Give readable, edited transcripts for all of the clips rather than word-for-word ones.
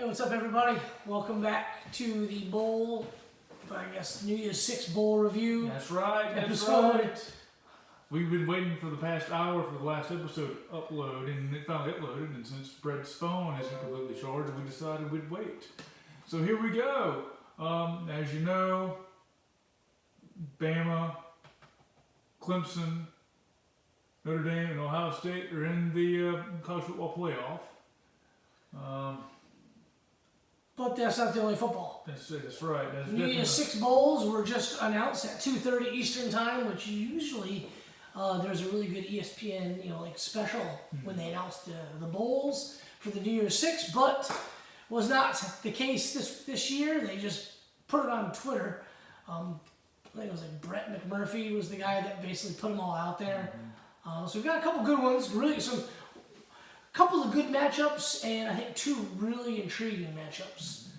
Hey, what's up, everybody? Welcome back to the bowl, I guess, New Year's 6 bowl review. That's right, that's episode. right. We've been waiting for the past hour for the last episode to upload, and it finally uploaded, and since Brett's phone isn't completely charged, we decided we'd wait. So here we go. As you know, Bama, Clemson, Notre Dame, and Ohio State are in the college football playoff. But that's not the only football. That's right. That's New Year's 6 bowls were just announced at 2:30 Eastern Time, which usually there's a really good ESPN, special when they announce the bowls for the New Year's 6, but was not the case this year. They just put it on Twitter. I think it was like Brett McMurphy was the guy that basically put them all out there. So we've got a couple good ones, really couple of good matchups, and I think 2 really intriguing matchups.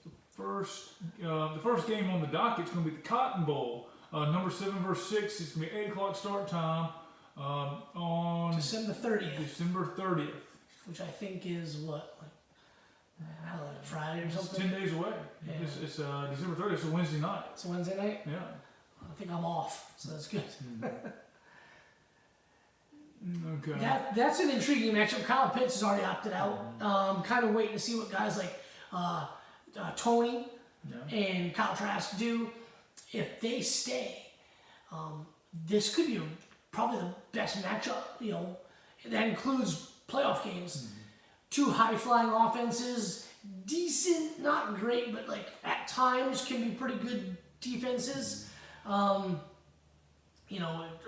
The first game on the docket is going to be the Cotton Bowl. Number 7 versus 6. It's going to be 8 o'clock start time on December 30th. December 30th. Which I think is what, like a Friday or something? It's 10 days away. Yeah. It's December 30th. It's a Wednesday night. It's a Wednesday night? Yeah. I think I'm off, so that's good. Okay. That's an intriguing matchup. Kyle Pitts has already opted out. Kind of waiting to see what guys like Tony and Kyle Trask do. If they stay, this could be probably the best matchup. That includes playoff games. 2 high-flying offenses, decent, not great, but at times can be pretty good defenses.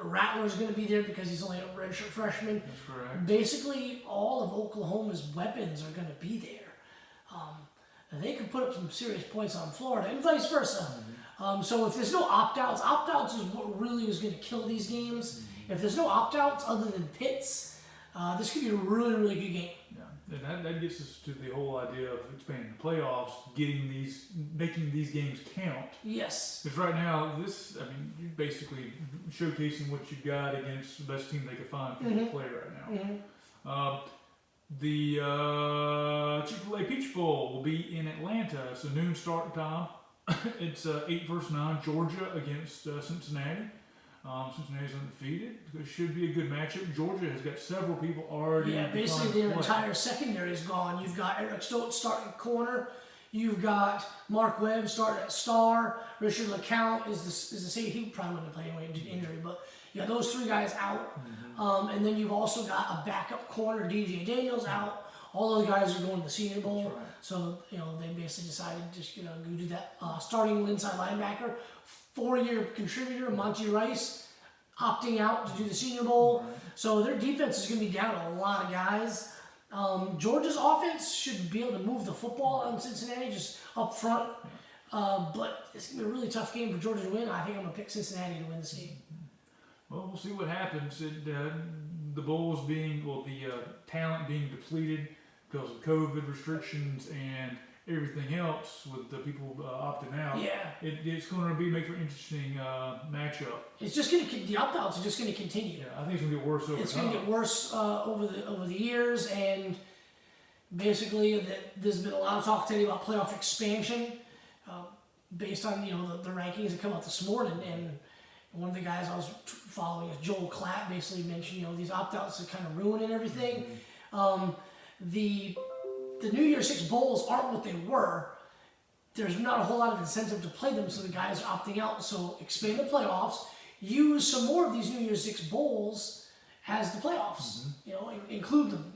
Rattler's going to be there because he's only a redshirt freshman. That's correct. Basically, all of Oklahoma's weapons are going to be there. And they could put up some serious points on Florida, and vice versa. So if there's no opt-outs is what really is going to kill these games. If there's no opt-outs other than Pitts, this could be a really, really good game. Yeah, and that gets us to the whole idea of expanding the playoffs, making these games count. Yes. Because right now, you're basically showcasing what you've got against the best team they could find for the play right now. The Chick-fil-A Peach Bowl will be in Atlanta. It's a noon start time. It's 8 versus 9, Georgia against Cincinnati. Cincinnati's undefeated. It should be a good matchup. Georgia has got several people already. Yeah, basically their entire secondary is gone. You've got Eric Stokes starting corner. You've got Mark Webb starting at star. Richard LeCount is the safety. He probably wouldn't play anyway due to injury, but you got those 3 guys out. And then you've also got a backup corner, DJ Daniels, out. All those guys are going to the Senior Bowl. Right. So, they basically decided just, go do that. Starting inside linebacker, 4-year contributor, Monty Rice, opting out to do the Senior Bowl. Right. So their defense is going to be down a lot of guys. Georgia's offense should be able to move the football on Cincinnati just up front. But it's going to be a really tough game for Georgia to win. I think I'm going to pick Cincinnati to win this game. Well, we'll see what happens. The bowls the talent being depleted because of COVID restrictions and everything else with the people opting out. Yeah. It's going to make for an interesting matchup. It's just going to, the opt-outs are just going to continue. Yeah, I think it's going to get worse over time. It's going to get worse over the years, and basically there's been a lot of talk today about playoff expansion based on the rankings that come out this morning. And one of the guys I was following is Joel Klatt, basically mentioned these opt-outs are kind of ruining everything. The New Year's 6 bowls aren't what they were. There's not a whole lot of incentive to play them, so the guys are opting out. So expand the playoffs. Use some more of these New Year's 6 bowls as the playoffs. Include them.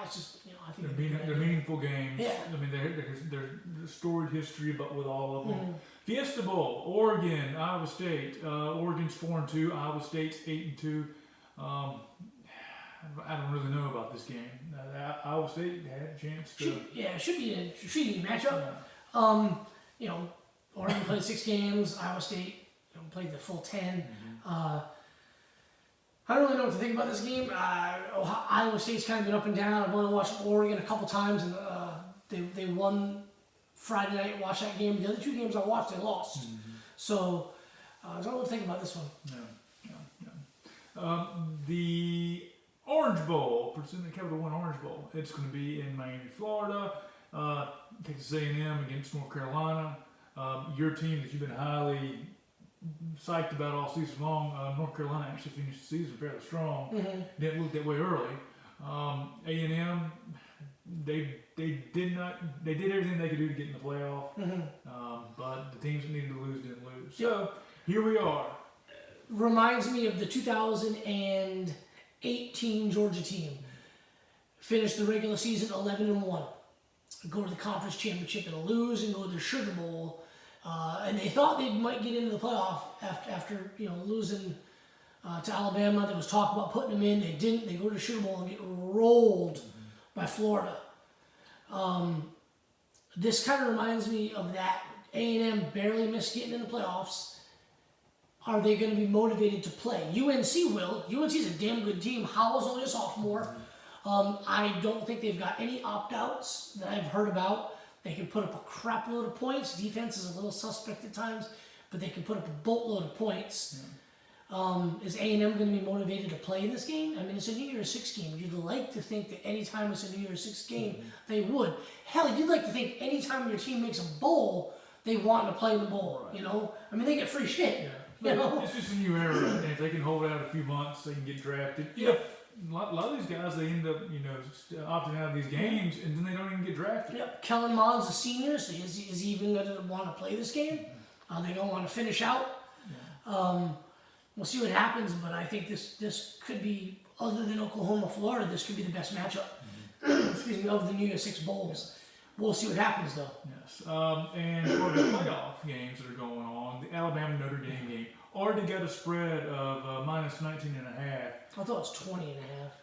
It's just, I think they're meaningful games. Yeah. I mean, they're storied history, but with all of them. Fiesta Bowl, Oregon, Iowa State. Oregon's 4-2. Iowa State's 8-2. I don't really know about this game. Iowa State had a chance to. It should be an intriguing matchup. Oregon played 6 games. Iowa State played the full 10. I don't really know what to think about this game. Iowa State's kind of been up and down. I've only watched Oregon a couple times, and they won Friday night. Watched that game. The other 2 games I watched, they lost. So I don't know what to think about this one. No. The Orange Bowl, presented Capital One Orange Bowl. It's going to be in Miami, Florida. Texas A&M against North Carolina. Your team that you've been highly psyched about all season long. North Carolina actually finished the season fairly strong. Didn't look that way early. A&M, they did everything they could do to get in the playoff. But the teams that needed to lose didn't lose. So here we are. Reminds me of the 2018 Georgia team. Finished the regular season 11-1. Go to the conference championship and lose, and go to the Sugar Bowl. And they thought they might get into the playoff after losing to Alabama. There was talk about putting them in. They didn't. They go to the Sugar Bowl and get rolled by Florida. This kind of reminds me of that. A&M barely missed getting in the playoffs. Are they going to be motivated to play? UNC will. UNC's a damn good team. Howell's only a sophomore. I don't think they've got any opt-outs that I've heard about. They can put up a crap load of points. Defense is a little suspect at times, but they can put up a boatload of points. Is A&M going to be motivated to play in this game? I mean, it's a New Year's Six game. You'd like to think that anytime it's a New Year's Six game, they would. Hell, you'd like to think anytime your team makes a bowl, they want to play in the bowl. I mean, they get free shit. It's just a new era, and if they can hold out a few months, they can get drafted. If a lot of these guys, they end up, opting out of these games, and then they don't even get drafted. Kellen Mond's a senior, so is he even going to want to play this game? They don't want to finish out. We'll see what happens, but I think this could be, other than Oklahoma, Florida, this could be the best matchup. Excuse me, of the New Year's Six bowls. We'll see what happens, though. Yes. And for the playoff games that are going on, the Alabama-Notre Dame game already got a spread of minus 19.5. I thought it was 20.5.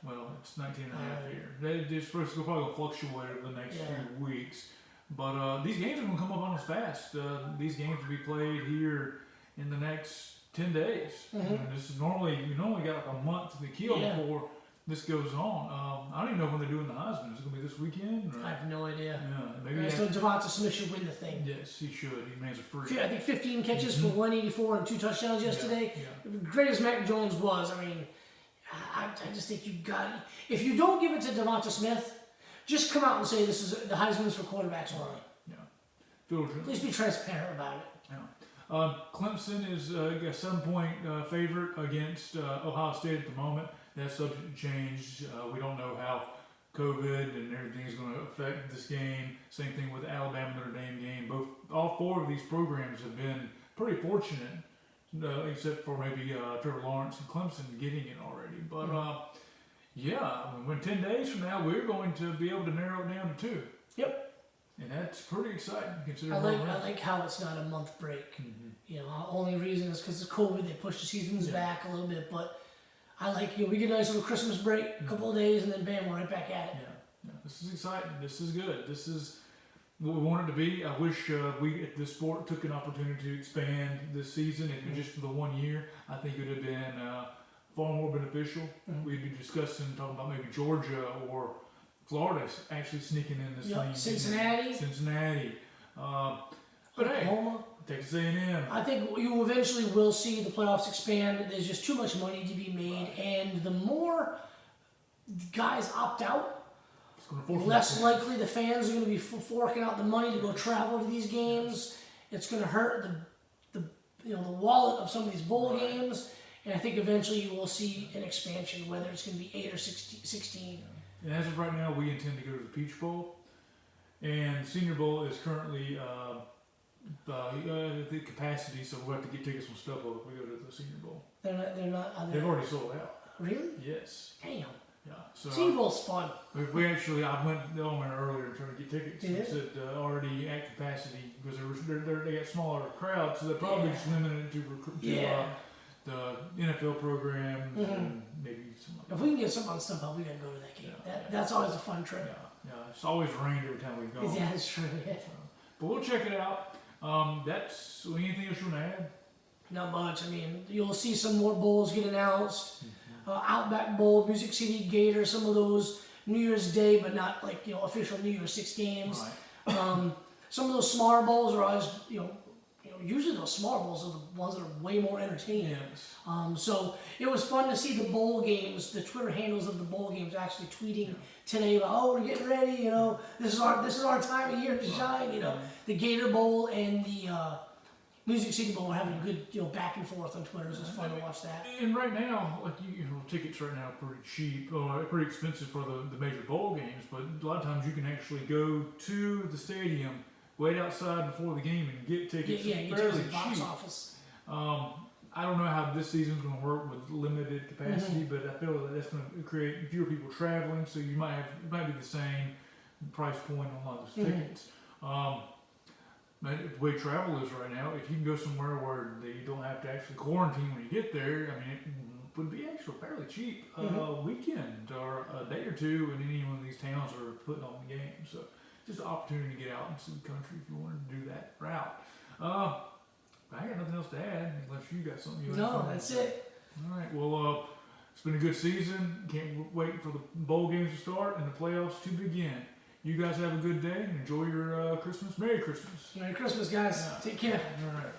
Well, it's 19.5 here. They're probably going to fluctuate over the next few weeks. But these games are going to come up on us fast. These games will be played here in the next 10 days. This is normally got like a month to kill before this goes on. I don't even know when they're doing the Heisman. Is it going to be this weekend? Or? I have no idea. Maybe. So Devonta Smith should win the thing. Yes, he should. He man's a freak. I think 15 catches for 184 and 2 touchdowns yesterday. Great as Mac Jones was, I mean, I just think you got. If you don't give it to Devonta Smith, just come out and say this is the Heisman's for quarterbacks only. Please be transparent about it. Clemson is a 7-point favorite against Ohio State at the moment. That's subject to change. We don't know how COVID and everything is going to affect this game. Same thing with the Alabama-Notre Dame game. All four of these programs have been pretty fortunate, except for maybe Trevor Lawrence and Clemson getting it already. But when 10 days from now, we're going to be able to narrow it down to 2. Yep. And that's pretty exciting considering. I like how it's not a month break. Only reason is because of COVID. They pushed the seasons back a little bit, but I like we get a nice little Christmas break, a couple of days, and then bam, we're right back at it. This is exciting. This is good. This is what we want it to be. I wish we at this sport took an opportunity to expand this season. If it was just for the 1 year, I think it would have been far more beneficial. We'd be talking about maybe Georgia or Florida actually sneaking in this thing. Cincinnati. But hey, Oklahoma. Texas A&M. I think you eventually will see the playoffs expand. There's just too much money to be made, and the more guys opt out, less likely the fans are going to be forking out the money to go travel to these games. It's going to hurt the wallet of some of these bowl games, and I think eventually you will see an expansion, whether it's going to be 8 or 16. And as of right now, we intend to go to the Peach Bowl, and Senior Bowl is currently the capacity, so we'll have to get tickets from StubHub if we go to the Senior Bowl. They're not. They've already sold out. Really? Yes. Damn. Yeah. So Senior Bowl's fun. We actually, I went on earlier and tried to get tickets. Yeah. It said already at capacity because they got smaller crowds, so they're probably just limited to the NFL programs and maybe some. If we can get something on StubHub, we gotta go to that game. That's always a fun trip. Yeah. It's always rained every time we go. Yeah, that's true. Yeah. But we'll check it out. That's anything else you want to add? Not much. I mean, you'll see some more bowls get announced. Outback Bowl, Music City Gator, some of those New Year's Day, but not like official New Year's Six games. Right. Some of those smaller bowls are always usually those smaller bowls are the ones that are way more entertaining. Yes. So it was fun to see the bowl games, the Twitter handles of the bowl games actually tweeting today about, oh, we're getting ready, this is our time of year to shine, The Gator Bowl and the Music City Bowl were having a good, back and forth on Twitter. It was fun to watch that. And right now, like tickets right now are pretty cheap, pretty expensive for the major bowl games. But a lot of times you can actually go to the stadium, wait outside before the game, and get tickets Get fairly to the box cheap. office. I don't know how this season's going to work with limited capacity, but I feel that that's going to create fewer people traveling. So you might be the same price point on a lot of those tickets. The way travel is right now, if you can go somewhere where you don't have to actually quarantine when you get there, I mean, it would be actually fairly cheap weekend or a day or two in any one of these towns that are putting on the game. So just an opportunity to get out and see the country if you wanted to do that route. I got nothing else to add unless you got something you want to No, say. that's it. All right, well, it's been a good season. Can't wait for the bowl games to start and the playoffs to begin. You guys have a good day and enjoy your Christmas. Merry Christmas. Merry Christmas, guys. Yeah. Take care. All right.